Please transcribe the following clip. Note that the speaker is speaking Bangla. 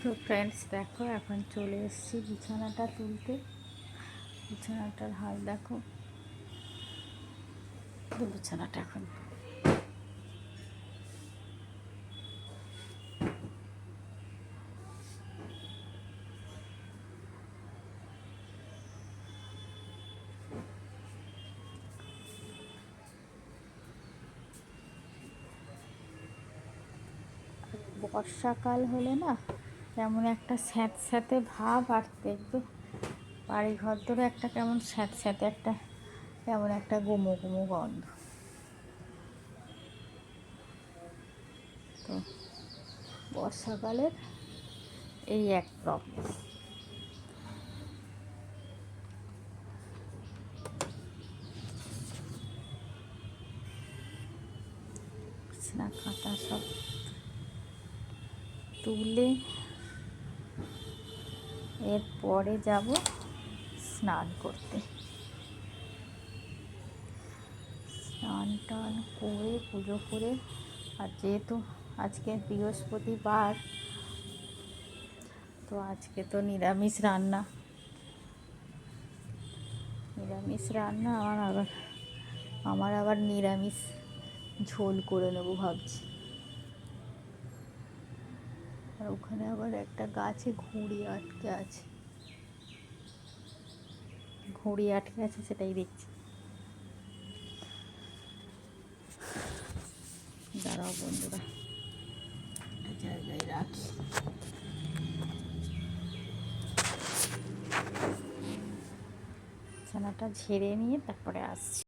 তো ফ্রেন্ডস দেখো, এখন চলে এসেছি বিছানাটা তুলতে। বিছানাটার হাল দেখো, তো বিছানাটা এখন বর্ষাকাল হলে না কেমন একটা স্যাঁতস্যাঁতে ভাব, আর দেখবে বাড়ি ঘর ধরে একটা কেমন স্যাঁতস্যাঁতে একটা কেমন একটা গুমো গুমো গন্ধ। তো বর্ষাকালের এই এক প্রবলেম। বিছানা কাঁথা সব তুলে এরপরে যাব স্নান করতে। স্নান টান করে পুজো করে, আর যেহেতু আজকে বৃহস্পতিবার, তো আজকে তো নিরামিষ রান্না। আমার আবার নিরামিষ ঝোল করে নেবো ভাবছি। আর ওখানে আবার একটা গাছে ঘুড়ি আটকে আছে, সেটাই দেখছি। দাঁড়াও বন্ধুরা, একটা জায়গায় রাখি। বিছানাটা ঝেড়ে নিয়ে তারপরে আসছি।